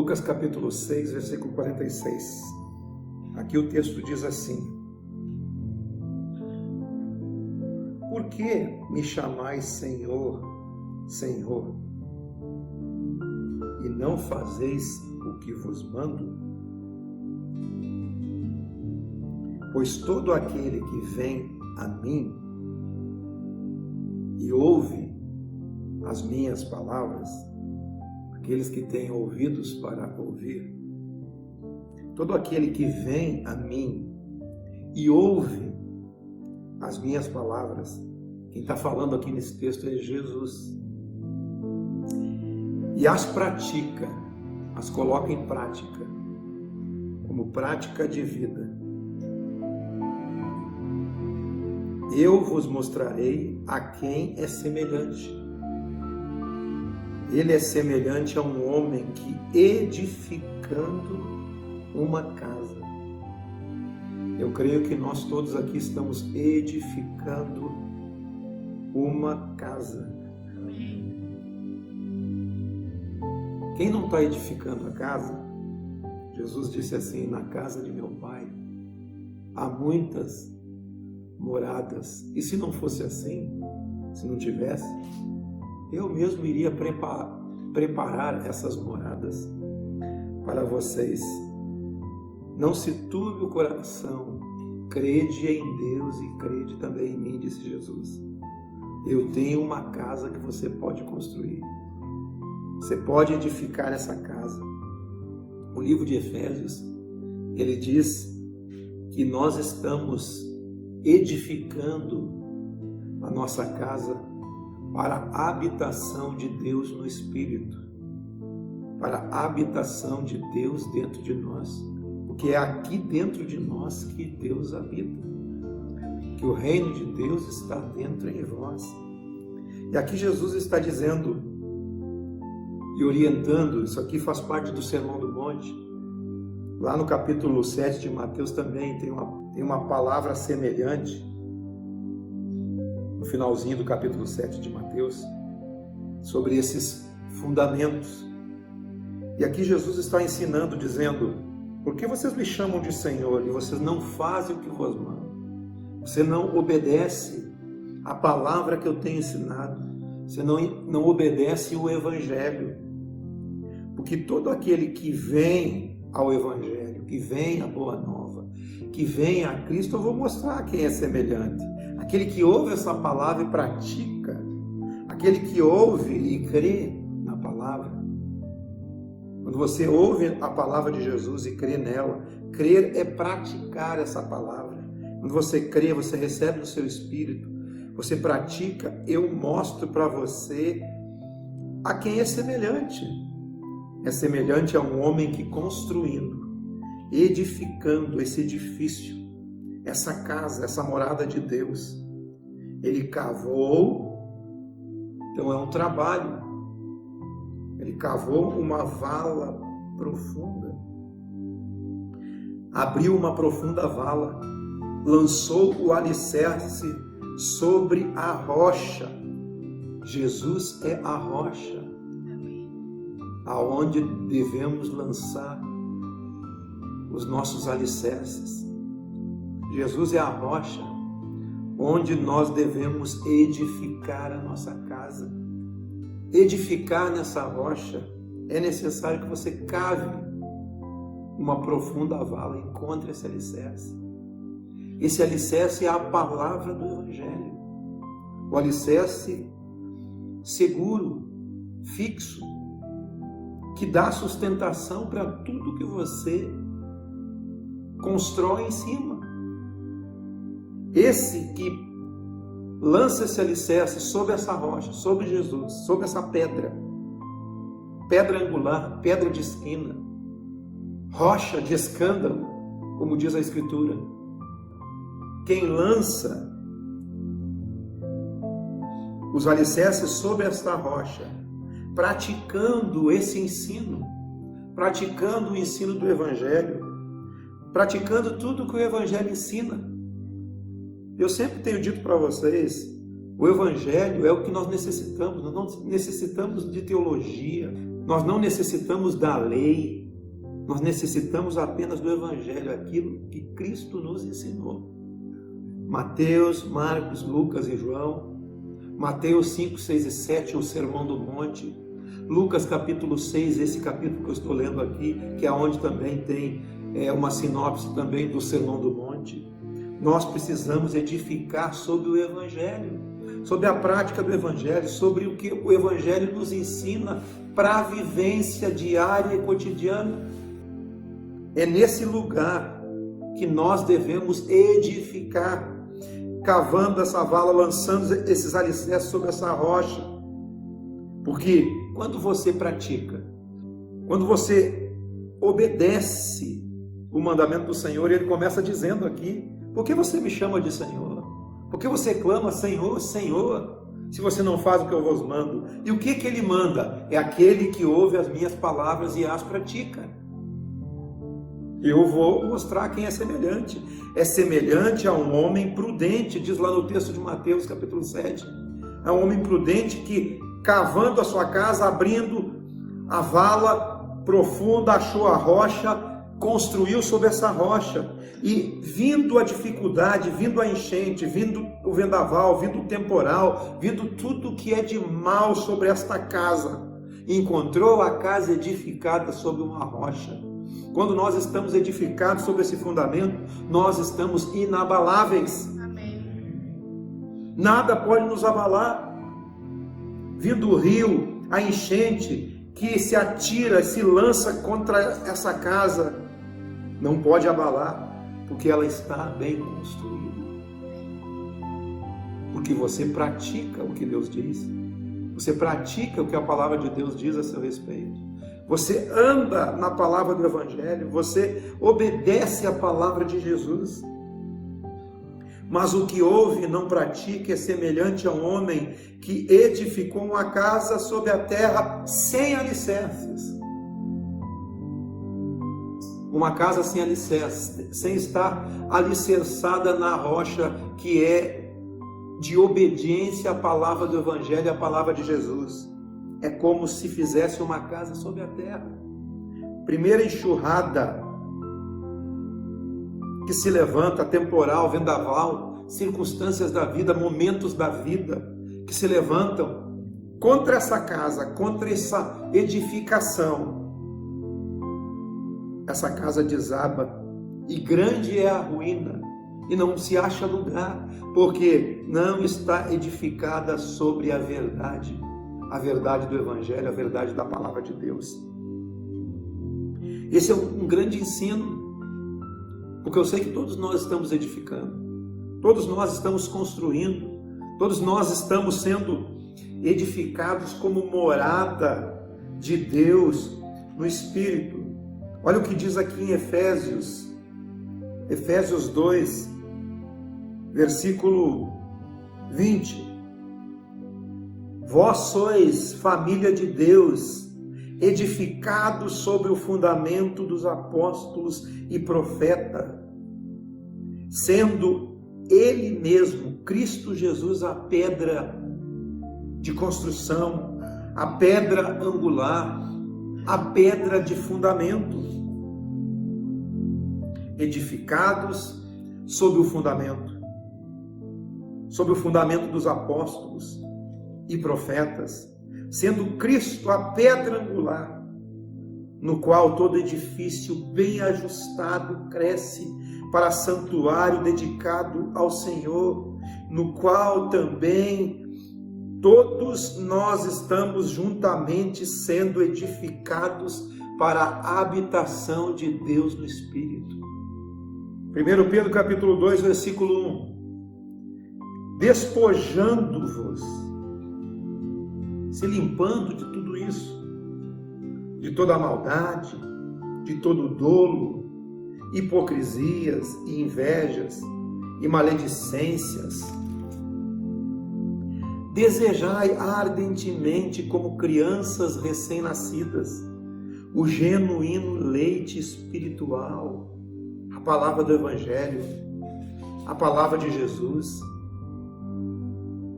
Lucas capítulo 6, versículo 46. Aqui o texto diz assim: Por que me chamais Senhor, Senhor, e não fazeis o que vos mando? Pois todo aquele que vem a mim e ouve as minhas palavras, aqueles que têm ouvidos para ouvir, todo aquele que vem a mim e ouve as minhas palavras, quem está falando aqui nesse texto é Jesus, e as pratica, as coloca em prática, como prática de vida, eu vos mostrarei a quem é semelhante. Ele é semelhante a um homem que, edificando uma casa. Eu creio que nós todos aqui estamos edificando uma casa. Quem não está edificando a casa? Jesus disse assim: na casa de meu Pai há muitas moradas. E se não fosse assim, se não tivesse, eu mesmo iria preparar essas moradas para vocês. Não se turbe o coração, crede em Deus e crede também em mim, disse Jesus. Eu tenho uma casa que você pode construir. Você pode edificar essa casa. O livro de Efésios, ele diz que nós estamos edificando a nossa casa para a habitação de Deus no Espírito, para a habitação de Deus dentro de nós, porque é aqui dentro de nós que Deus habita, que o reino de Deus está dentro em vós. E aqui Jesus está dizendo e orientando, isso aqui faz parte do Sermão do Monte. Lá no capítulo 7 de Mateus também tem uma palavra semelhante, no finalzinho do capítulo 7 de Mateus, sobre esses fundamentos. E aqui Jesus está ensinando, dizendo: por que vocês me chamam de Senhor e vocês não fazem o que vos mando? Você não obedece a palavra que eu tenho ensinado, você não obedece o Evangelho. Porque todo aquele que vem ao Evangelho, que vem à Boa Nova, que vem a Cristo, eu vou mostrar quem é semelhante. Aquele que ouve essa palavra e pratica, aquele que ouve e crê na palavra. Quando você ouve a palavra de Jesus e crê nela, crer é praticar essa palavra. Quando você crê, você recebe no seu espírito, você pratica, eu mostro para você a quem é semelhante. É semelhante a um homem que construindo, edificando esse edifício, essa casa, essa morada de Deus, ele cavou, então é um trabalho, ele cavou uma vala profunda, abriu uma profunda vala, lançou o alicerce sobre a rocha. Jesus é a rocha, aonde devemos lançar os nossos alicerces. Jesus é a rocha onde nós devemos edificar a nossa casa. Edificar nessa rocha é necessário que você cave uma profunda vala, encontre esse alicerce. Esse alicerce é a palavra do Evangelho. O alicerce seguro, fixo, que dá sustentação para tudo que você constrói em cima. Esse que lança esse alicerce sobre essa rocha, sobre Jesus, sobre essa pedra angular, pedra de esquina, rocha de escândalo, como diz a Escritura. Quem lança os alicerces sobre esta rocha, praticando esse ensino, praticando o ensino do Evangelho, praticando tudo que o Evangelho ensina. Eu sempre tenho dito para vocês, o Evangelho é o que nós necessitamos. Nós não necessitamos de teologia, nós não necessitamos da lei, Nós necessitamos apenas do Evangelho, aquilo que Cristo nos ensinou. Mateus, Marcos, Lucas e João. Mateus 5, 6 e 7, o Sermão do Monte. Lucas capítulo 6, esse capítulo que eu estou lendo aqui, que é onde também tem uma sinopse também do Sermão do Monte. Nós precisamos edificar sobre o Evangelho, sobre a prática do Evangelho, sobre o que o Evangelho nos ensina para a vivência diária e cotidiana. É nesse lugar que nós devemos edificar, cavando essa vala, lançando esses alicerces sobre essa rocha. Porque quando você pratica, quando você obedece o mandamento do Senhor, ele começa dizendo aqui: por que você me chama de Senhor? Por que você clama Senhor, Senhor, se você não faz o que eu vos mando? E o que ele manda? É aquele que ouve as minhas palavras e as pratica. Eu vou mostrar quem é semelhante. É semelhante a um homem prudente, diz lá no texto de Mateus capítulo 7. É um homem prudente que, cavando a sua casa, abrindo a vala profunda, achou a rocha, construiu sobre essa rocha. E vindo a dificuldade, vindo a enchente, vindo o vendaval, vindo o temporal, vindo tudo que é de mal sobre esta casa, encontrou a casa edificada sobre uma rocha. Quando nós estamos edificados sobre esse fundamento, nós estamos inabaláveis. Amém. Nada pode nos abalar. Vindo o rio, a enchente que se atira, se lança contra essa casa, não pode abalar, porque ela está bem construída. Porque você pratica o que Deus diz. Você pratica o que a palavra de Deus diz a seu respeito. Você anda na palavra do Evangelho, você obedece a palavra de Jesus. Mas o que ouve e não pratica é semelhante a um homem que edificou uma casa sobre a terra sem alicerces. Uma casa sem alicerces, sem estar alicerçada na rocha que é de obediência à palavra do Evangelho, à palavra de Jesus. É como se fizesse uma casa sobre a terra. Primeira enxurrada que se levanta, temporal, vendaval, circunstâncias da vida, momentos da vida que se levantam contra essa casa, contra essa edificação. Essa casa desaba e grande é a ruína e não se acha lugar, porque não está edificada sobre a verdade do Evangelho, a verdade da palavra de Deus. Esse é um grande ensino, porque eu sei que todos nós estamos edificando, todos nós estamos construindo, todos nós estamos sendo edificados como morada de Deus no Espírito. Olha o que diz aqui em Efésios 2, versículo 20. Vós sois família de Deus, edificados sobre o fundamento dos apóstolos e profetas, sendo Ele mesmo, Cristo Jesus, a pedra de construção, a pedra angular, a pedra de fundamento. Edificados sobre o fundamento dos apóstolos e profetas, sendo Cristo a pedra angular, no qual todo edifício bem ajustado cresce para santuário dedicado ao Senhor, no qual também todos nós estamos juntamente sendo edificados para a habitação de Deus no Espírito. 1 Pedro capítulo 2, versículo 1. Despojando-vos, se limpando de tudo isso, de toda a maldade, de todo o dolo, hipocrisias e invejas e maledicências. Desejai ardentemente, como crianças recém-nascidas, o genuíno leite espiritual, a palavra do Evangelho, a palavra de Jesus,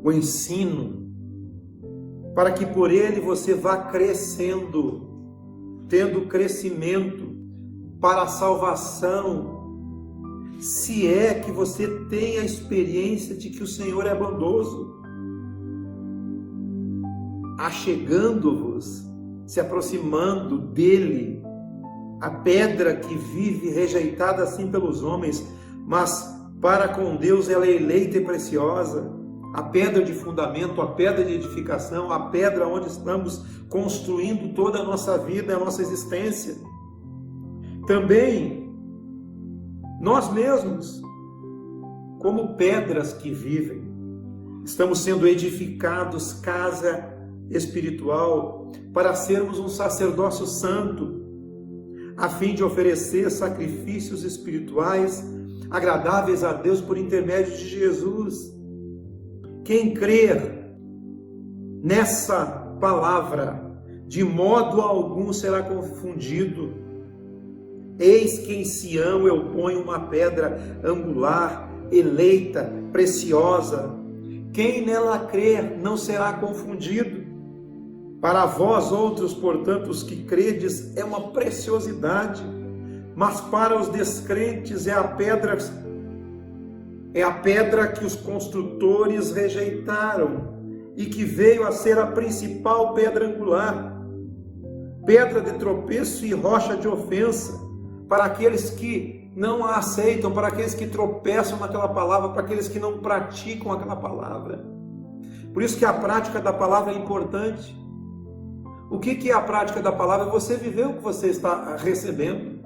o ensino, para que por ele você vá crescendo, tendo crescimento para a salvação, se é que você tem a experiência de que o Senhor é bondoso, achegando-vos, se aproximando dele, a pedra que vive rejeitada assim pelos homens, mas para com Deus ela é eleita e preciosa, a pedra de fundamento, a pedra de edificação, a pedra onde estamos construindo toda a nossa vida, a nossa existência. Também nós mesmos, como pedras que vivem, estamos sendo edificados casa espiritual para sermos um sacerdócio santo, a fim de oferecer sacrifícios espirituais agradáveis a Deus por intermédio de Jesus. Quem crer nessa palavra, de modo algum será confundido. Eis que em Sião eu ponho uma pedra angular, eleita, preciosa. Quem nela crer não será confundido. Para vós outros, portanto, os que credes, é uma preciosidade, mas para os descrentes é a pedra que os construtores rejeitaram e que veio a ser a principal pedra angular, pedra de tropeço e rocha de ofensa, para aqueles que não a aceitam, para aqueles que tropeçam naquela palavra, para aqueles que não praticam aquela palavra. Por isso que a prática da palavra é importante. O que é a prática da palavra? É você viver o que você está recebendo,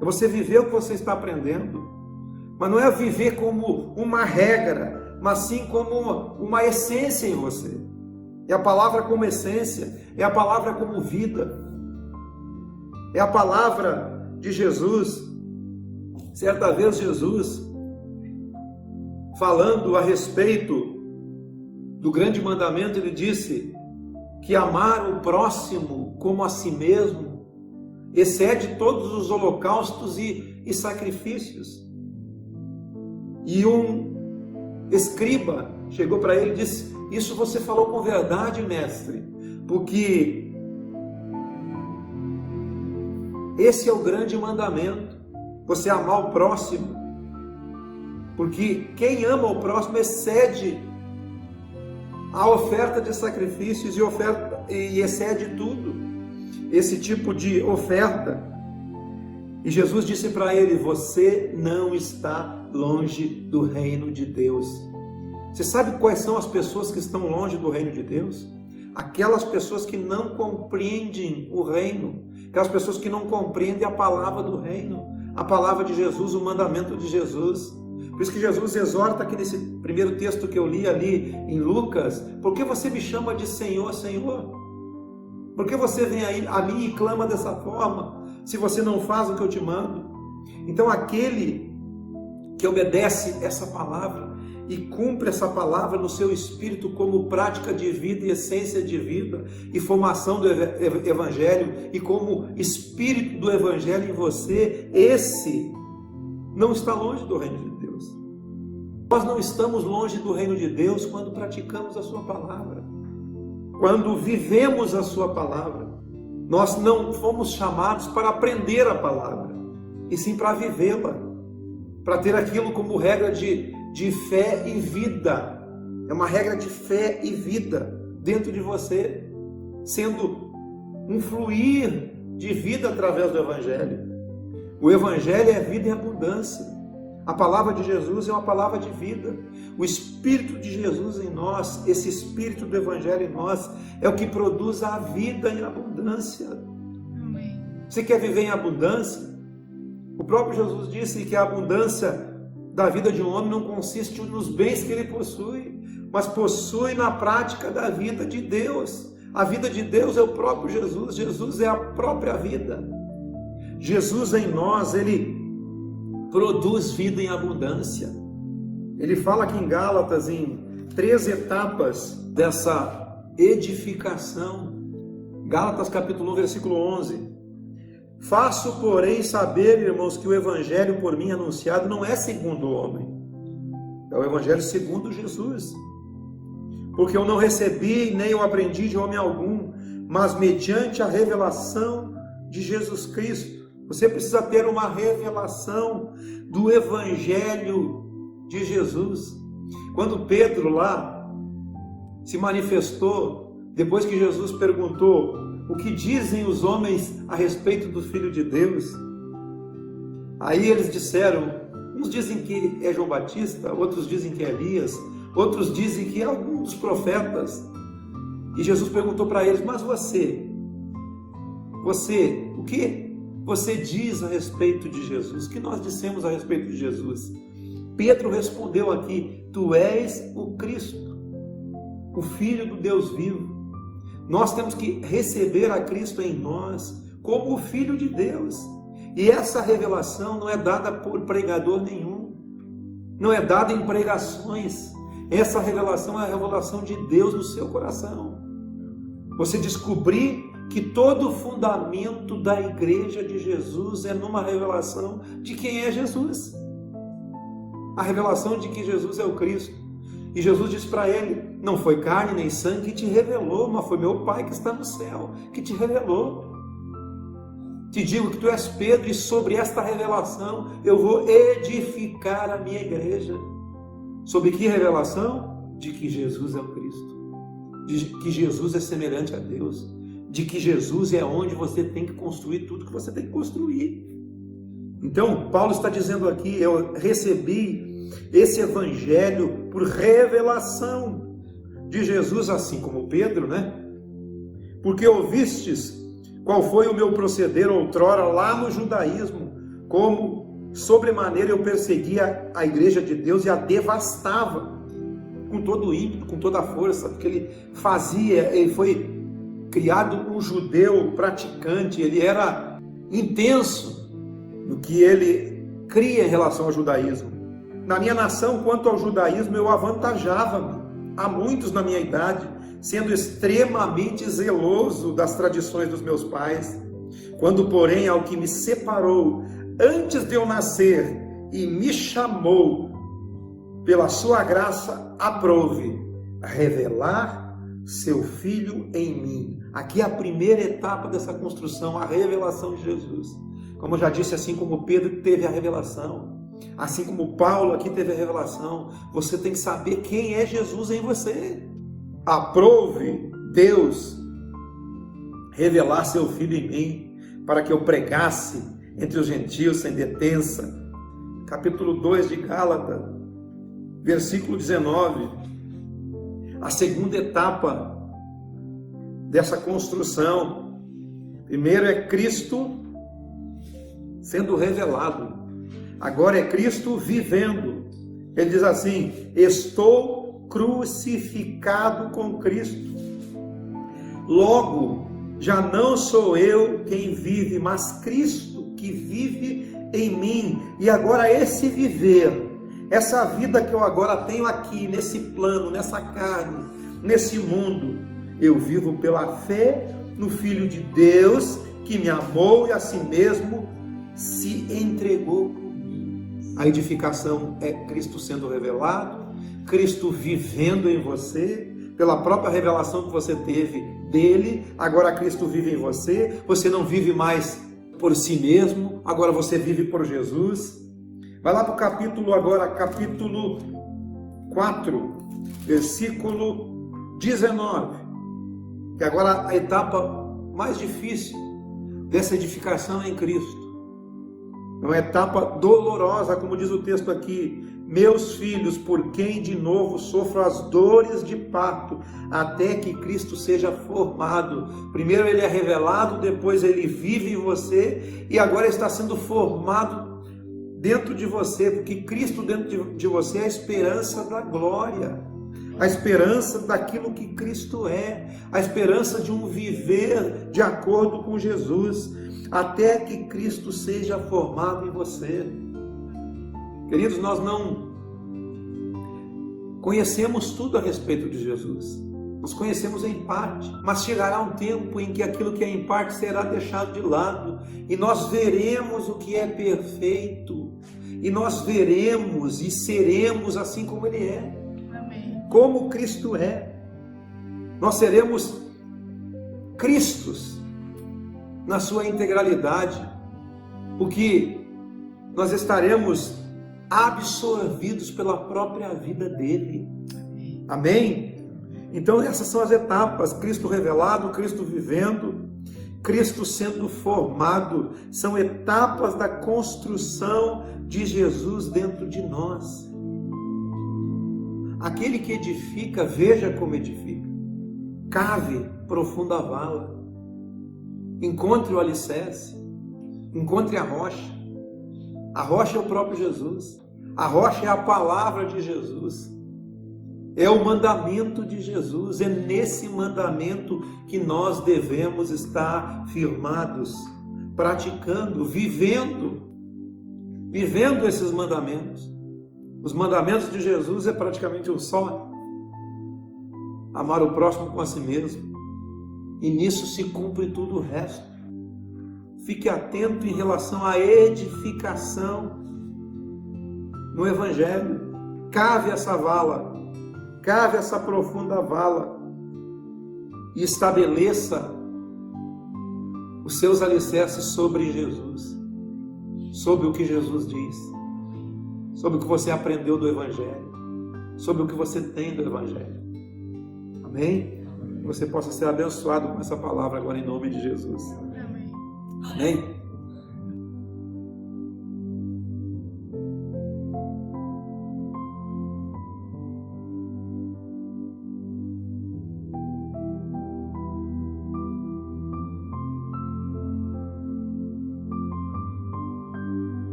é você viver o que você está aprendendo, mas não é viver como uma regra, mas sim como uma essência em você. É a palavra como essência, é a palavra como vida, é a palavra de Jesus. Certa vez Jesus, falando a respeito do grande mandamento, ele disse que amar o próximo como a si mesmo excede todos os holocaustos e sacrifícios. E um escriba chegou para ele e disse: isso você falou com verdade, mestre, porque esse é o grande mandamento, você amar o próximo, porque quem ama o próximo excede a oferta de sacrifícios e excede tudo, esse tipo de oferta. E Jesus disse para ele: você não está longe do reino de Deus. Você sabe quais são as pessoas que estão longe do reino de Deus? Aquelas pessoas que não compreendem o reino, aquelas pessoas que não compreendem a palavra do reino, a palavra de Jesus, o mandamento de Jesus. Por isso que Jesus exorta aqui nesse primeiro texto que eu li ali em Lucas: por que você me chama de Senhor, Senhor? Por que você vem aí a mim e clama dessa forma, se você não faz o que eu te mando? Então aquele que obedece essa palavra e cumpre essa palavra no seu espírito como prática de vida e essência de vida e formação do Evangelho e como espírito do Evangelho em você, esse não está longe do reino de Deus. Nós não estamos longe do reino de Deus quando praticamos a sua palavra, quando vivemos a sua palavra. Nós não fomos chamados para aprender a palavra, e sim para vivê-la, para ter aquilo como regra de fé e vida. É uma regra de fé e vida dentro de você, sendo um fluir de vida através do Evangelho. O Evangelho é vida em abundância. A palavra de Jesus é uma palavra de vida. O Espírito de Jesus em nós, esse Espírito do Evangelho em nós, é o que produz a vida em abundância. Amém. Você quer viver em abundância? O próprio Jesus disse que a abundância da vida de um homem não consiste nos bens que ele possui, mas possui na prática da vida de Deus. A vida de Deus é o próprio Jesus. Jesus é a própria vida. Jesus em nós, ele produz vida em abundância. Ele fala aqui em Gálatas em 3 etapas dessa edificação. Gálatas capítulo 1, versículo 11. Faço, porém, saber, irmãos, que o evangelho por mim anunciado não é segundo o homem, é o evangelho segundo Jesus. Porque eu não recebi nem eu aprendi de homem algum, mas mediante a revelação de Jesus Cristo. Você precisa ter uma revelação do Evangelho de Jesus. Quando Pedro lá se manifestou, depois que Jesus perguntou: o que dizem os homens a respeito do Filho de Deus? Aí eles disseram, uns dizem que é João Batista, outros dizem que é Elias, outros dizem que é algum dos profetas. E Jesus perguntou para eles: mas você, o que você diz a respeito de Jesus? O que nós dissemos a respeito de Jesus? Pedro respondeu aqui: tu és o Cristo, o Filho do Deus vivo. Nós temos que receber a Cristo em nós como o Filho de Deus. E essa revelação não é dada por pregador nenhum, não é dada em pregações. Essa revelação é a revelação de Deus no seu coração. Você descobrir que todo o fundamento da igreja de Jesus é numa revelação de quem é Jesus. A revelação de que Jesus é o Cristo. E Jesus disse para ele: não foi carne nem sangue que te revelou, mas foi meu Pai que está no céu que te revelou. Te digo que tu és Pedro, e sobre esta revelação eu vou edificar a minha igreja. Sobre que revelação? De que Jesus é o Cristo, de que Jesus é semelhante a Deus, de que Jesus é onde você tem que construir tudo que você tem que construir. Então, Paulo está dizendo aqui: eu recebi esse evangelho por revelação de Jesus, assim como Pedro, né? Porque ouvistes qual foi o meu proceder outrora lá no judaísmo, como sobremaneira eu perseguia a igreja de Deus e a devastava com todo o ímpeto, com toda a força, porque ele foi criado um judeu praticante, ele era intenso no que ele cria em relação ao judaísmo. Na minha nação, quanto ao judaísmo, eu avantajava-me a muitos na minha idade, sendo extremamente zeloso das tradições dos meus pais. Quando, porém, ao que me separou antes de eu nascer e me chamou pela sua graça, aprove revelar seu Filho em mim. Aqui é a primeira etapa dessa construção, a revelação de Jesus. Como eu já disse, assim como Pedro teve a revelação, assim como Paulo aqui teve a revelação, você tem que saber quem é Jesus em você. Aprove Deus revelar seu Filho em mim, para que eu pregasse entre os gentios sem detença. Capítulo 2 de Gálatas, versículo 19. A segunda etapa dessa construção. Primeiro é Cristo sendo revelado. Agora é Cristo vivendo. Ele diz assim: estou crucificado com Cristo. Logo, já não sou eu quem vive, mas Cristo que vive em mim. E agora esse viver, essa vida que eu agora tenho aqui, nesse plano, nessa carne, nesse mundo, eu vivo pela fé no Filho de Deus, que me amou e a si mesmo se entregou por mim. A edificação é Cristo sendo revelado, Cristo vivendo em você, pela própria revelação que você teve dele. Agora Cristo vive em você, você não vive mais por si mesmo, agora você vive por Jesus. Vai lá para o capítulo 4, versículo 19, que agora a etapa mais difícil dessa edificação em Cristo. É uma etapa dolorosa, como diz o texto aqui: meus filhos, por quem de novo sofro as dores de parto, até que Cristo seja formado. Primeiro ele é revelado, depois ele vive em você, e agora está sendo formado dentro de você, porque Cristo dentro de você é a esperança da glória, a esperança daquilo que Cristo é, a esperança de um viver de acordo com Jesus, até que Cristo seja formado em você. Queridos, nós não conhecemos tudo a respeito de Jesus. Nós conhecemos em parte, mas chegará um tempo em que aquilo que é em parte será deixado de lado, e nós veremos o que é perfeito, e nós veremos e seremos assim como Ele é. Amém. Como Cristo é. Nós seremos Cristos na sua integralidade. porque nós estaremos absorvidos pela própria vida dele. Amém? Então essas são as etapas: Cristo revelado, Cristo vivendo, Cristo sendo formado. São etapas da construção de Jesus dentro de nós. Aquele que edifica, veja como edifica. Cave profunda vala. Encontre o alicerce. Encontre a rocha. A rocha é o próprio Jesus. A rocha é a palavra de Jesus. É o mandamento de Jesus. É nesse mandamento que nós devemos estar firmados, praticando, vivendo esses mandamentos. Os mandamentos de Jesus é praticamente um só: amar o próximo com a si mesmo. E nisso se cumpre tudo o resto. Fique atento em relação à edificação no Evangelho. Cave essa vala, cave essa profunda vala e estabeleça os seus alicerces sobre Jesus, sobre o que Jesus diz, sobre o que você aprendeu do Evangelho, sobre o que você tem do Evangelho. Amém? Que você possa ser abençoado com essa palavra agora em nome de Jesus. Amém?